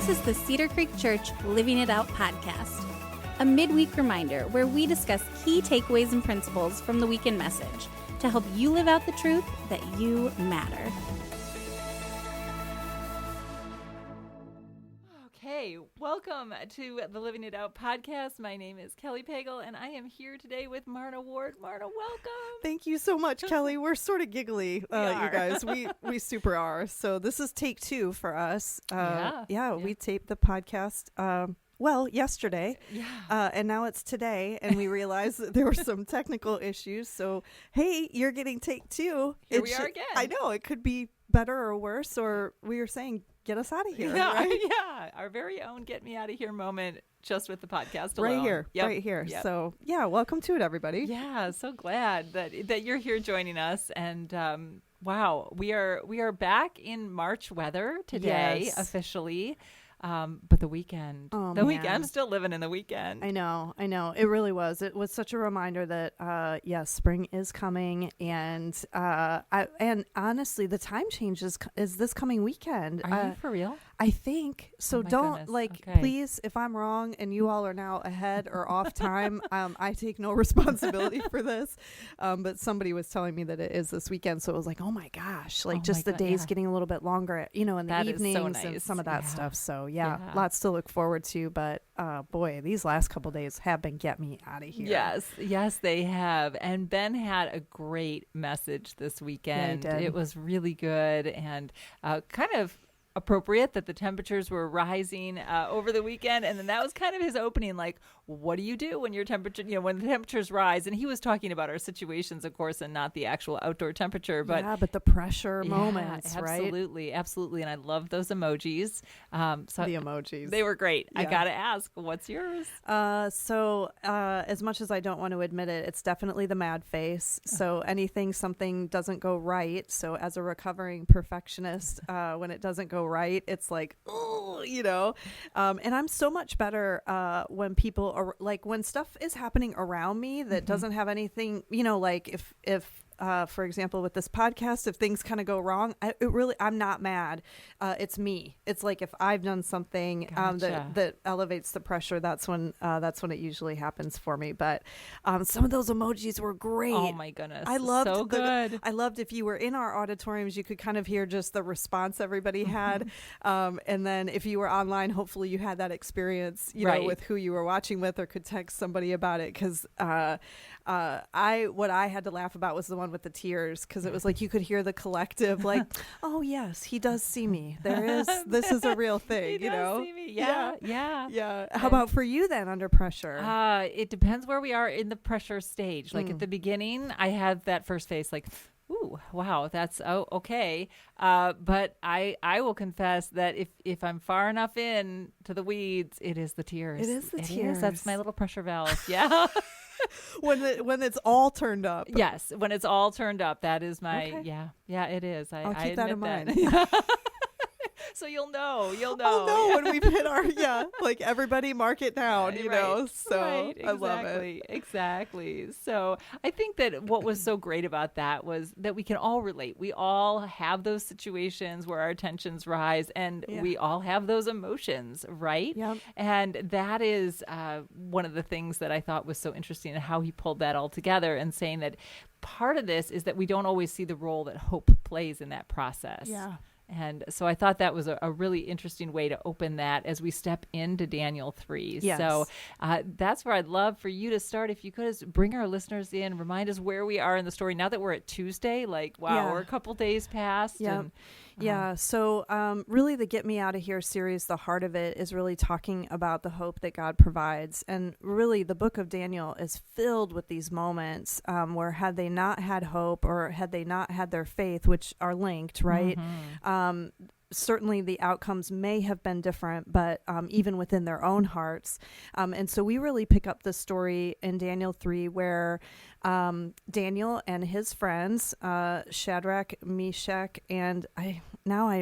This is the Cedar Creek Church Living It Out podcast, a midweek reminder where we discuss key takeaways and principles from the weekend message to help you live out the truth that you matter. Okay, welcome to the Living It Out podcast. My name is Kelly Pagel, and I am here today with Marna Ward. Marna, welcome. Thank you so much, Kelly. We're sort of giggly, you guys. We super are. So this is take 2 for us. We taped the podcast, yesterday. Yeah. And now it's today, and we realized that there were some technical issues. So, hey, you're getting take 2. Here we are again. I know. It could be better or worse, or we were saying, get us out of here. Yeah, right? Yeah. Our very own Get Me Out of Here moment just with the podcast alone. Right here. Yep. So, welcome to it, everybody. Yeah, so glad that you're here joining us. And wow, we are back in March weather today, officially. But the weekend, weekend, I'm still living in the weekend. I know. It really was. It was such a reminder that, spring is coming. And honestly, the time change is this coming weekend. Are you for real? I think so. Don't please, if I'm wrong and you all are now ahead or off time, I take no responsibility for this. But somebody was telling me that it is this weekend. So it was like, oh my gosh, the days getting a little bit longer, in the evenings so nice. And some of that stuff. So lots to look forward to. But boy, these last couple days have been get me out of here. Yes, they have. And Ben had a great message this weekend. Yeah, he did. It was really good and kind of appropriate that the temperatures were rising over the weekend, and then that was kind of his opening, like, what do you do when your temperature, when the temperatures rise? And he was talking about our situations, of course, and not the actual outdoor temperature, but but the pressure moments, absolutely, right? Absolutely. And I love those emojis. So the emojis, they were great. I gotta ask, what's yours? So as much as I don't want to admit it, it's definitely the mad face. So something doesn't go right. So as a recovering perfectionist, when it doesn't go right, it's like, and I'm so much better when people are like, when stuff is happening around me that doesn't have anything, like if for example, with this podcast, if things kind of go wrong, I'm not mad. It's me. It's like if I've done something that elevates the pressure, that's when it usually happens for me. But some of those emojis were great. Oh my goodness, I loved so good. I loved if you were in our auditoriums, you could kind of hear just the response everybody had, and then if you were online, hopefully you had that experience, with who you were watching with, or could text somebody about it. Because what I had to laugh about was the one with the tears, because it was like you could hear the collective, like, oh yes, he does see me. This is a real thing. He does see me. Yeah. How about for you then, under pressure? It depends where we are in the pressure stage. Like at the beginning, I had that first face, like, ooh, wow, that's okay. But I will confess that if I'm far enough in to the weeds, it is the tears. It is the tears. That's my little pressure valve. Yeah. when it's all turned up. Yes, when it's all turned up, that is my it is. I'll keep that in mind. So you'll know. I'll know when we've hit our like everybody mark it down, So right, I love it. Exactly. So I think that what was so great about that was that we can all relate. We all have those situations where our tensions rise, and we all have those emotions, right? Yep. And that is one of the things that I thought was so interesting, and how he pulled that all together, and saying that part of this is that we don't always see the role that hope plays in that process. Yeah. And so I thought that was a really interesting way to open that as we step into Daniel 3. Yes. So that's where I'd love for you to start. If you could just bring our listeners in, remind us where we are in the story now that we're at Tuesday. Like, wow, we're a couple days past. Yeah. So really the Get Me Outta Here series, the heart of it is really talking about the hope that God provides. And really the book of Daniel is filled with these moments where had they not had hope, or had they not had their faith, which are linked, right? Certainly the outcomes may have been different, but even within their own hearts. And so we really pick up the story in Daniel 3 where Daniel and his friends, Shadrach, Meshach, and I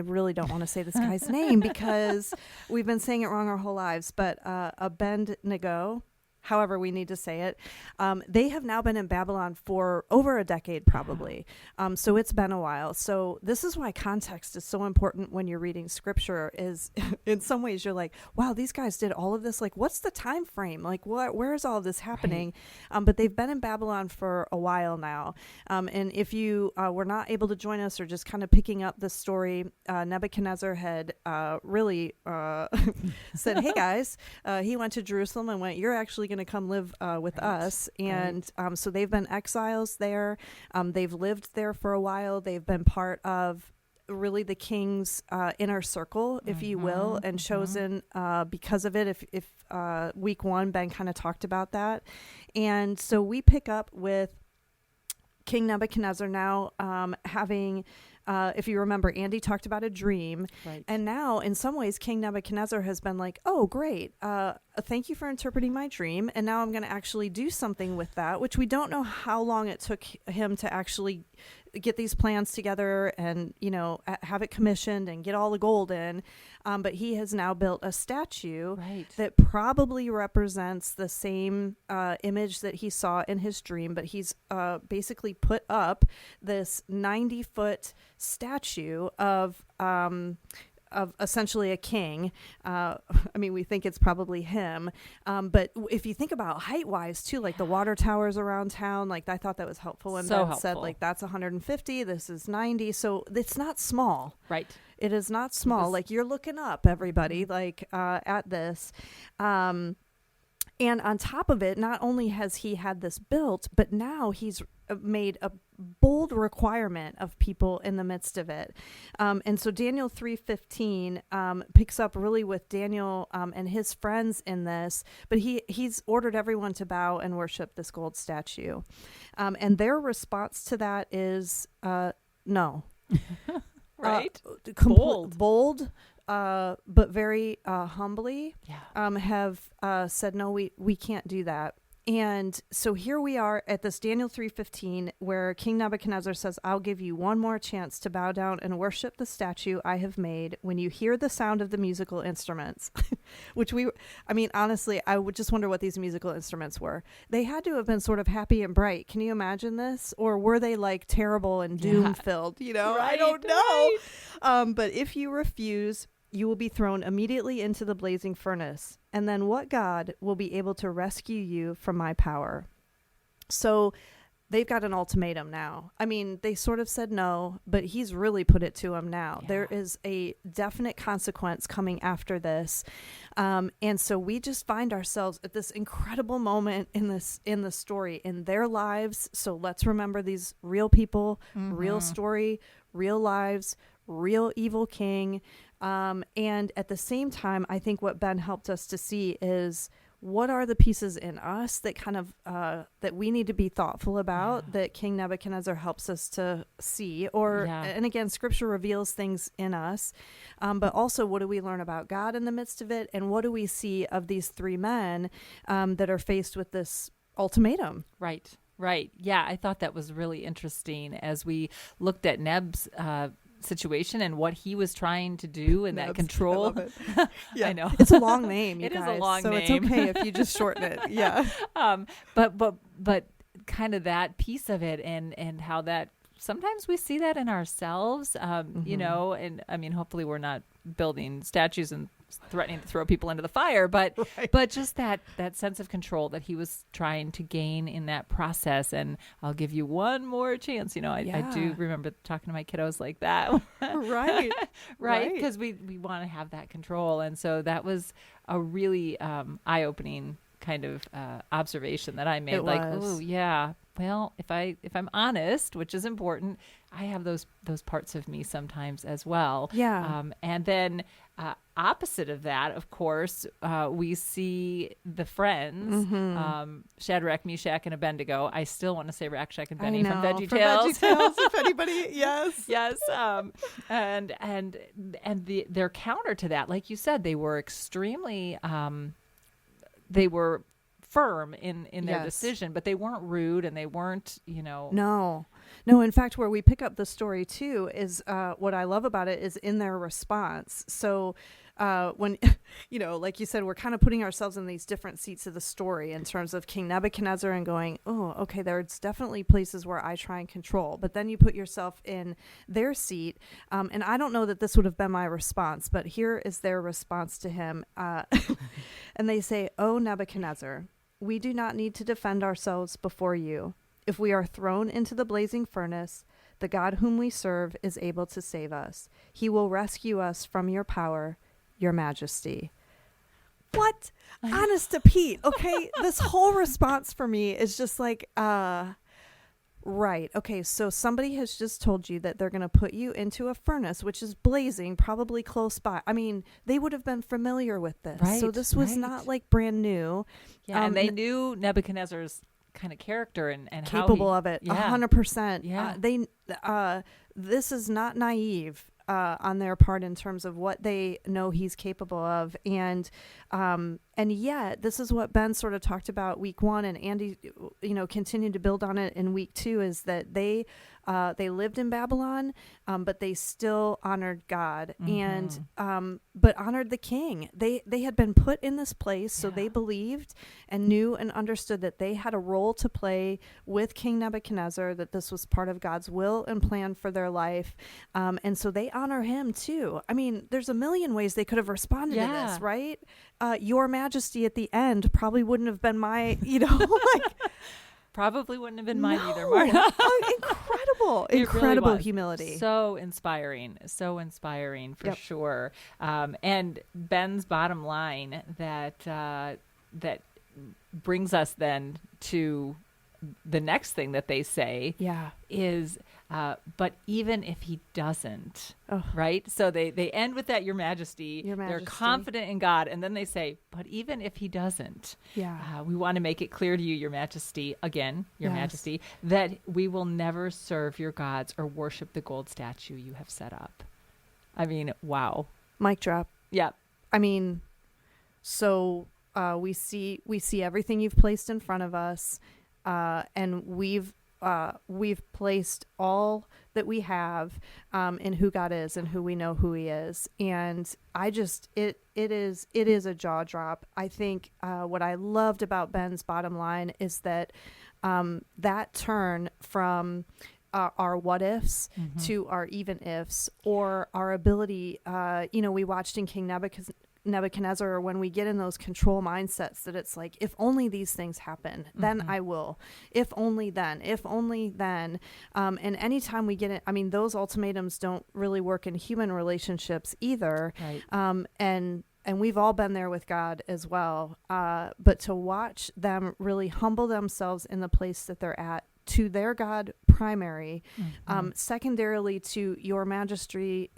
really don't want to say this guy's name because we've been saying it wrong our whole lives, but Abednego. however we need to say it. They have now been in Babylon for over a decade, probably. So it's been a while. So this is why context is so important when you're reading scripture. Is in some ways you're like, wow, these guys did all of this. Like, what's the time frame? Like, where is all of this happening? Right. But they've been in Babylon for a while now. And if you were not able to join us or just kind of picking up this story, Nebuchadnezzar had really said, hey guys, he went to Jerusalem and went, you're actually going to come live with us. And so they've been exiles there. They've lived there for a while. They've been part of really the king's inner circle, if you will, and chosen because of it. If week one, Ben kind of talked about that. And so we pick up with King Nebuchadnezzar now having, if you remember, Andy talked about a dream. Right. And now, in some ways, King Nebuchadnezzar has been like, oh, great. Thank you for interpreting my dream. And now I'm going to actually do something with that, which we don't know how long it took him to actually get these plans together and, have it commissioned and get all the gold in. But he has now built a statue that probably represents the same image that he saw in his dream. But he's basically put up this 90-foot statue of essentially a king. We think it's probably him. But if you think about height-wise, too, like the water towers around town, like I thought that was helpful. And Ben said, like, that's 150, this is 90. So it's not small. Right. It is not small. Like, you're looking up, everybody, like at this. And on top of it, not only has he had this built, but now he's made a bold requirement of people in the midst of it. And so Daniel 3:15 picks up really with Daniel and his friends in this, but he's ordered everyone to bow and worship this gold statue. And their response to that is no. Right? Bold. But very humbly have said, no, we can't do that. And so here we are at this Daniel 3:15, where King Nebuchadnezzar says, I'll give you one more chance to bow down and worship the statue I have made when you hear the sound of the musical instruments, which honestly, I would just wonder what these musical instruments were. They had to have been sort of happy and bright. Can you imagine this? Or were they like terrible and doom filled? I don't know. But if you refuse, you will be thrown immediately into the blazing furnace. And then what God will be able to rescue you from my power? So they've got an ultimatum now. They sort of said no, but he's really put it to them now. Yeah. There is a definite consequence coming after this. And so we just find ourselves at this incredible moment in the story, in their lives. So let's remember these real people, real story, real lives, real evil king. And at the same time, I think what Ben helped us to see is what are the pieces in us that kind of that we need to be thoughtful about, that King Nebuchadnezzar helps us to see, and again, Scripture reveals things in us, but also what do we learn about God in the midst of it, and what do we see of these three men that are faced with this ultimatum? Right. Yeah, I thought that was really interesting as we looked at Neb's situation and what he was trying to do and that control. I love it. Yeah. I know it's a long name. You it guys. Is a long so name. It's okay if you just shorten it. Yeah. But kind of that piece of it and how that sometimes we see that in ourselves. And hopefully we're not building statues and threatening to throw people into the fire, but just that sense of control that he was trying to gain in that process. And I'll give you one more chance. I do remember talking to my kiddos like that. Right. Because we want to have that control. And so that was a really eye-opening kind of observation that I made. Oh yeah, well, if I'm honest, which is important, I have those parts of me sometimes as well. Yeah. And then opposite of that, of course, we see the friends, Shadrach, Meshach, and Abednego. I still want to say Rakshak and Benny from VeggieTales. If anybody, yes. Yes. And their counter to that, like you said, they were extremely they were firm in their decision, but they weren't rude and they weren't, No. No, in fact, where we pick up the story too is what I love about it is in their response. So when, like you said, we're kind of putting ourselves in these different seats of the story in terms of King Nebuchadnezzar and going, oh, okay, there's definitely places where I try and control. But then you put yourself in their seat. And I don't know that this would have been my response, but here is their response to him. And they say, "Oh, Nebuchadnezzar, we do not need to defend ourselves before you. If we are thrown into the blazing furnace, the God whom we serve is able to save us. He will rescue us from your power, your majesty." What? Honest to Pete. Okay. This whole response for me is just like, right. Okay. So somebody has just told you that they're going to put you into a furnace, which is blazing, probably close by. I mean, they would have been familiar with this. Right, so this was not like brand new. Yeah. And they knew Nebuchadnezzar's kind of character and capable how of it. Yeah. 100%. Yeah. This is not naive on their part in terms of what they know he's capable of. And yet this is what Ben sort of talked about week 1, and Andy, continued to build on it in week 2, is that they lived in Babylon, but they still honored God and but honored the king. They had been put in this place, so they believed and knew and understood that they had a role to play with King Nebuchadnezzar, that this was part of God's will and plan for their life. And so they honor him too. I mean, there's a million ways they could have responded to this, right? Your Majesty at the end probably wouldn't have been my, probably wouldn't have been mine either, Marta. Incredible really humility. So inspiring for sure. And Ben's bottom line that brings us then to the next thing that they say is, but even if he doesn't, right? So they end with that, Your Majesty. They're confident in God. And then they say, but even if he doesn't, we want to make it clear to you, Your Majesty, again, Your Majesty, that we will never serve your gods or worship the gold statue you have set up. I mean, wow. Mic drop. Yeah. I mean, so we see everything you've placed in front of us. And we've placed all that we have in who God is and who we know who he is. And it is a jaw drop. I think what I loved about Ben's bottom line is that that turn from our what ifs to our even ifs, or our ability, we watched in King Nebuchadnezzar, when we get in those control mindsets, that it's like, if only these things happen, then I will. If only then. And anytime we get it, I mean, those ultimatums don't really work in human relationships either. Right. And we've all been there with God as well. But to watch them really humble themselves in the place that they're at, to their God primary, secondarily to Your Majesty,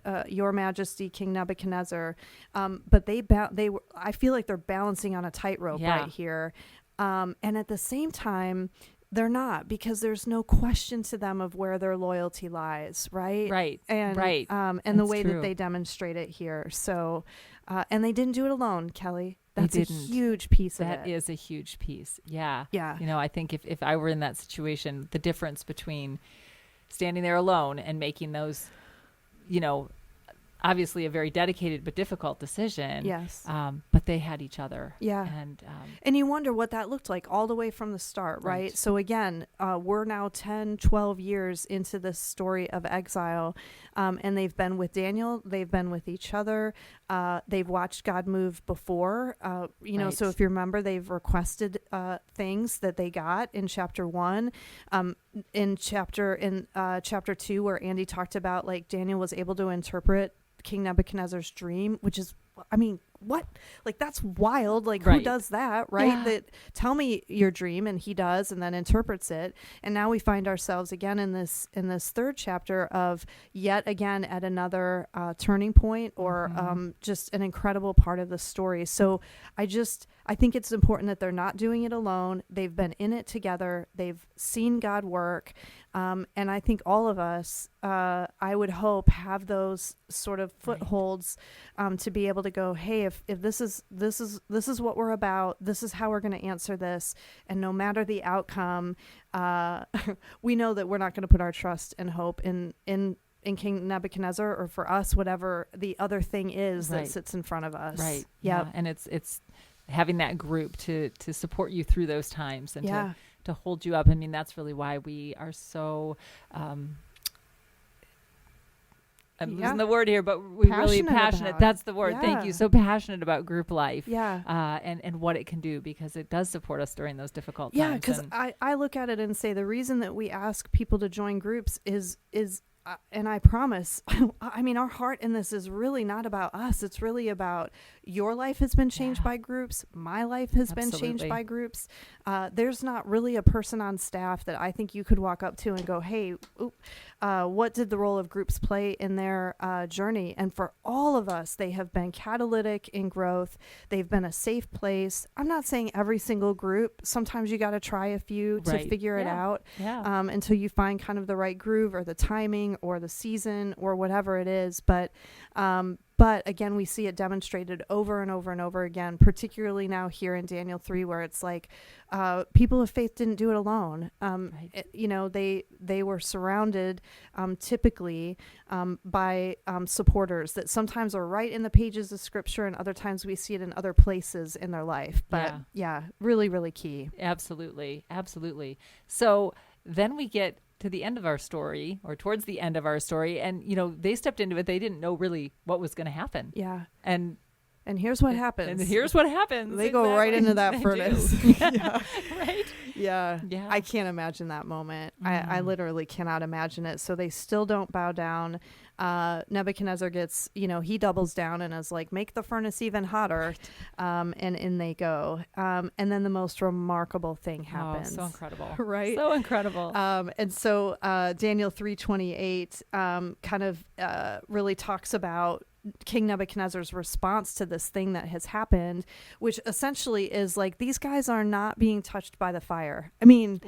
King Nebuchadnezzar. But I feel like they're balancing on a tightrope right here. And at the same time, they're not, because there's no question to them of where their loyalty lies, right? Right. And That's the way true. that they demonstrate it here. So, and they didn't do it alone, Kelly. That's a huge piece of it. That is a huge piece. Yeah. Yeah. I think if I were in that situation, the difference between standing there alone and making those, obviously a very dedicated but difficult decision. Yes. But they had each other. Yeah. And you wonder what that looked like all the way from the start, right? So again, we're now 10, 12 years into this story of exile. And they've been with Daniel. They've been with each other. They've watched God move before. So if you remember, they've requested things that they got in chapter 1. In chapter 2, where Andy talked about, like, Daniel was able to interpret King Nebuchadnezzar's dream, which is, I mean, what? Like, that's wild. Like, who does that, right? Yeah. That tell me your dream, and he does, and then interprets it. And now we find ourselves again in this third chapter of yet again at another turning point, or just an incredible part of the story. So I think it's important that they're not doing it alone. They've been in it together. They've seen God work. And I think all of us, I would hope, have those sort of footholds to be able to go, hey, if this is what we're about, this is how we're going to answer this, and no matter the outcome, we know that we're not going to put our trust and hope in King Nebuchadnezzar, or for us, whatever the other thing is that sits in front of us. Right. Yep. Yeah. And it's having that group to support you through those times and to hold you up. I mean, that's really why we are so, I'm losing the word here, but we really passionate. That's the word. Thank you. So passionate about group life. Yeah. And what it can do, because it does support us during those difficult times. Yeah. Because I look at it and say the reason that we ask people to join groups is and I promise, I mean, our heart in this is really not about us. It's really about your life has been changed by groups. My life has been changed by groups. There's not really a person on staff that I think you could walk up to and go, hey, what did the role of groups play in their journey? And for all of us, they have been catalytic in growth. They've been a safe place. I'm not saying every single group. Sometimes you got to try a few to figure it out until you find kind of the right groove or the timing or the season or whatever it is. But again, we see it demonstrated over and over and over again, particularly now here in Daniel 3, where it's like people of faith didn't do it alone. They were surrounded typically by supporters that sometimes are right in the pages of Scripture, and other times we see it in other places in their life. But really, really key. Absolutely. Absolutely. So then we get to the end of our story, or towards the end of our story, and they stepped into it. They didn't know really what was going to happen. Yeah. And here's what happens. And here's what happens. They go right into that furnace. Right? Yeah. I can't imagine that moment. I literally cannot imagine it. So they still don't bow down. Nebuchadnezzar gets, he doubles down and is like, make the furnace even hotter. And in they go. And then the most remarkable thing happens. Oh, so incredible. Right? So incredible. And so Daniel 3:28 kind of really talks about King Nebuchadnezzar's response to this thing that has happened, which essentially is like, these guys are not being touched by the fire. I mean,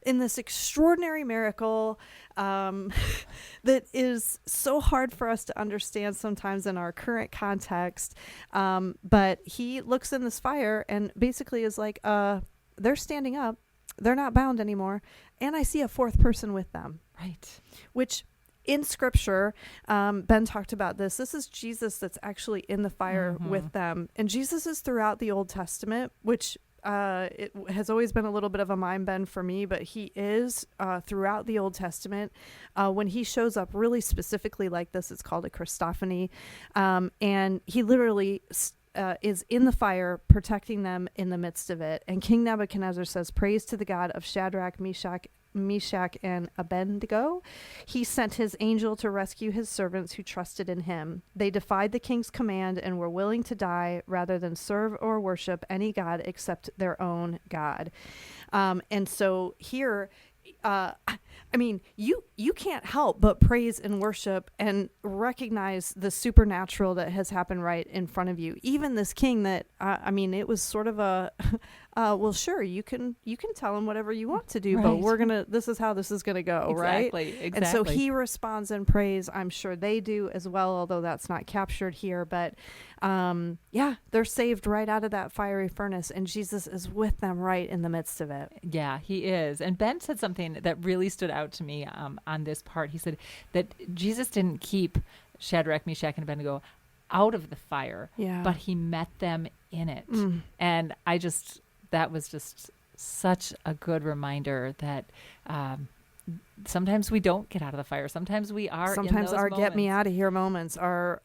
in this extraordinary miracle that is so hard for us to understand sometimes in our current context. But he looks in this fire and basically is like, they're standing up. They're not bound anymore. And I see a fourth person with them. Right. Which in Scripture, Ben talked about this. This is Jesus that's actually in the fire with them. And Jesus is throughout the Old Testament, which it has always been a little bit of a mind bend for me, but he is throughout the Old Testament. When he shows up really specifically like this, it's called a Christophany. And he literally is in the fire, protecting them in the midst of it. And King Nebuchadnezzar says, praise to the God of Shadrach, Meshach, and Abednego. He sent his angel to rescue his servants who trusted in him. They defied the king's command and were willing to die rather than serve or worship any god except their own God. And so here, I mean, you can't help but praise and worship and recognize the supernatural that has happened right in front of you. Even this king that, I mean, it was sort of a, well, sure, you can tell him whatever you want to do, but this is how this is going to go, right? Exactly. And so he responds in praise. I'm sure they do as well, although that's not captured here. But they're saved right out of that fiery furnace, and Jesus is with them right in the midst of it. Yeah, he is. And Ben said something that really stood out to me on this part. He said that Jesus didn't keep Shadrach, Meshach, and Abednego out of the fire, but he met them in it. And that was just such a good reminder that sometimes we don't get out of the fire. Sometimes we are. Sometimes our moments. Get Me Outta Here moments are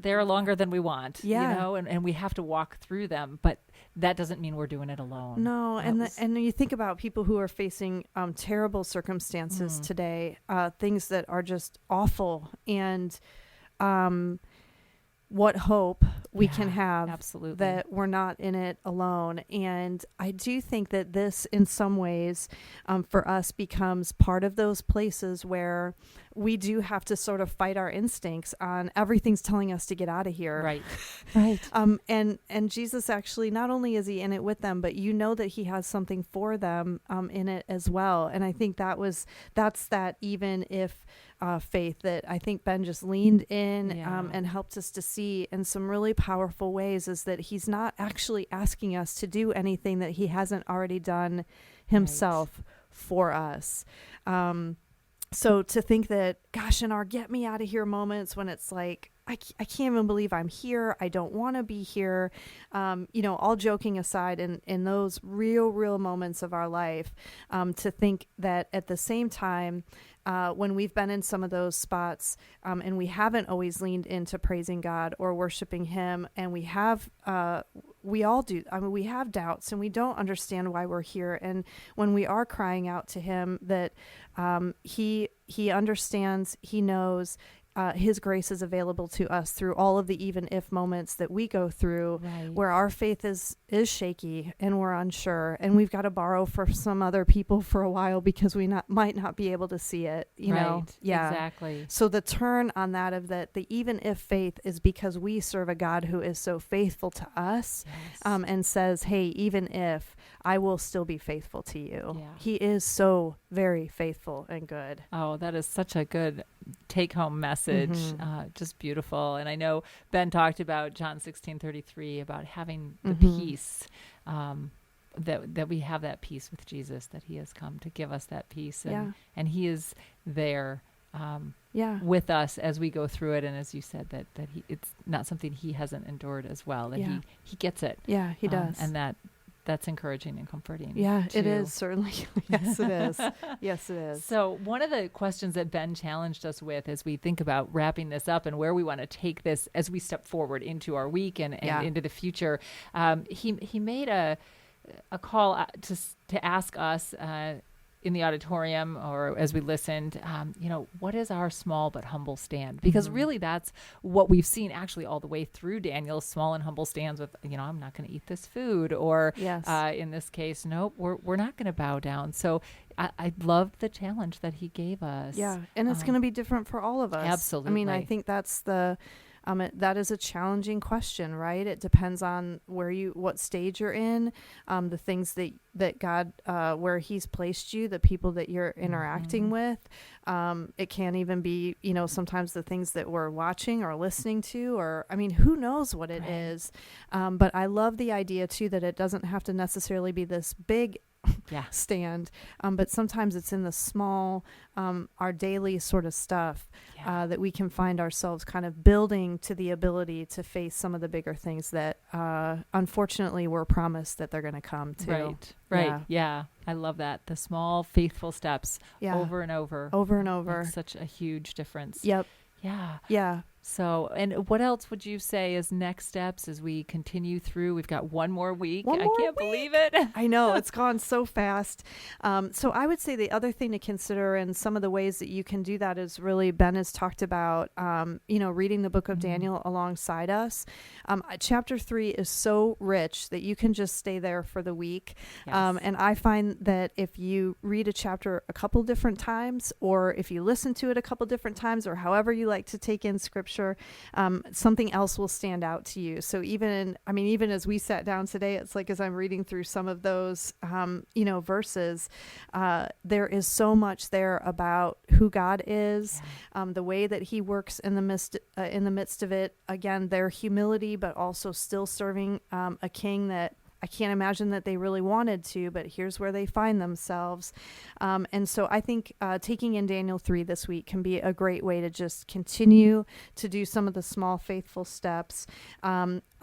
they're longer than we want. And we have to walk through them. But that doesn't mean we're doing it alone. No, and you think about people who are facing terrible circumstances today, things that are just awful, and what hope we can have that we're not in it alone. And I do think that this, in some ways, for us becomes part of those places where we do have to sort of fight our instincts on everything's telling us to get out of here. Right. And Jesus actually, not only is he in it with them, but that he has something for them in it as well. And I think that's that even if faith that I think Ben just leaned in Yeah. and helped us to see in some really powerful ways is that he's not actually asking us to do anything that he hasn't already done himself for us. So to think that, gosh, in our get me out of here moments when it's like, I can't even believe I'm here. I don't want to be here. All joking aside, in those real moments of our life, to think that at the same time, when we've been in some of those spots and we haven't always leaned into praising God or worshiping Him, and we all do. I mean, we have doubts and we don't understand why we're here. And when we are crying out to Him, that He understands, He knows. His grace is available to us through all of the even if moments that we go through, where our faith is shaky and we're unsure and we've got to borrow for some other people for a while because we might not be able to see it, you know? Yeah, exactly. So the turn on that of that, the even if faith is because we serve a God who is so faithful to us, and says, hey, even if, I will still be faithful to you. Yeah. He is so very faithful and good. Oh, that is such a good take-home message. Just beautiful. And I know Ben talked about John 16:33 about having the peace, that we have that peace with Jesus, that He has come to give us that peace, and He is there with us as we go through it. And as you said, that it's not something He hasn't endured as well, that he gets it. Yeah, He does. And that's encouraging and comforting. Yeah, too. it is, certainly. Yes, it is. Yes, it is. So one of the questions that Ben challenged us with as we think about wrapping this up and where we want to take this as we step forward into our week and into the future, he made a call to ask us in the auditorium or as we listened, what is our small but humble stand? Because really that's what we've seen actually all the way through Daniel's small and humble stands with, I'm not going to eat this food, or in this case, nope, we're not going to bow down. So I love the challenge that he gave us. Yeah, and it's going to be different for all of us. Absolutely. I mean, I think that's that is a challenging question, right? It depends on what stage you're in, the things that God, where He's placed you, the people that you're interacting with. It can't even be, sometimes the things that we're watching or listening to, or, I mean, who knows what it is. But I love the idea too, that it doesn't have to necessarily be this big stand, but sometimes it's in the small, our daily sort of stuff that we can find ourselves kind of building to the ability to face some of the bigger things that unfortunately we're promised that they're going to come to. Right. Yeah. I love that. The small, faithful steps over and over. Over and over. Makes such a huge difference. Yep. Yeah. So, and what else would you say as next steps as we continue through? We've got one more week. I can't believe it. I know, it's gone so fast. So I would say the other thing to consider, and some of the ways that you can do that, is really Ben has talked about, reading the book of Daniel alongside us. Chapter 3 is so rich that you can just stay there for the week. And I find that if you read a chapter a couple different times, or if you listen to it a couple different times, or however you like to take in scripture, something else will stand out to you. So even as we sat down today, it's like, as I'm reading through some of those, verses, there is so much there about who God is, the way that He works in the midst of it. Again, their humility, but also still serving a king that I can't imagine that they really wanted to, but here's where they find themselves. And so I think taking in Daniel 3 this week can be a great way to just continue to do some of the small, faithful steps.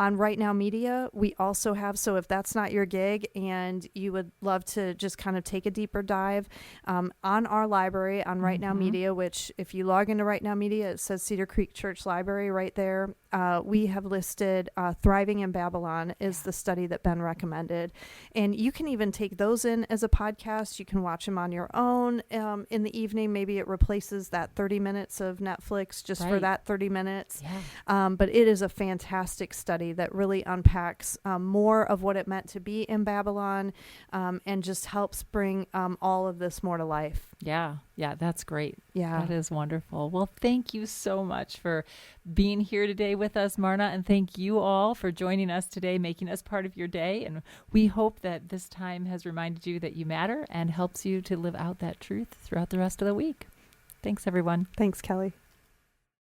On Right Now Media, we also have, so if that's not your gig and you would love to just kind of take a deeper dive, on our library, on Right Now Media, which if you log into Right Now Media, it says Cedar Creek Church Library right there. We have listed Thriving in Babylon is the study that Ben recommended. And you can even take those in as a podcast. You can watch them on your own in the evening. Maybe it replaces that 30 minutes of Netflix just for that 30 minutes. But it is a fantastic study that really unpacks more of what it meant to be in Babylon, and just helps bring all of this more to life. Yeah, that's great. Yeah. That is wonderful. Well, thank you so much for being here today with us, Marna, and thank you all for joining us today, making us part of your day. And we hope that this time has reminded you that you matter and helps you to live out that truth throughout the rest of the week. Thanks, everyone. Thanks, Kelly.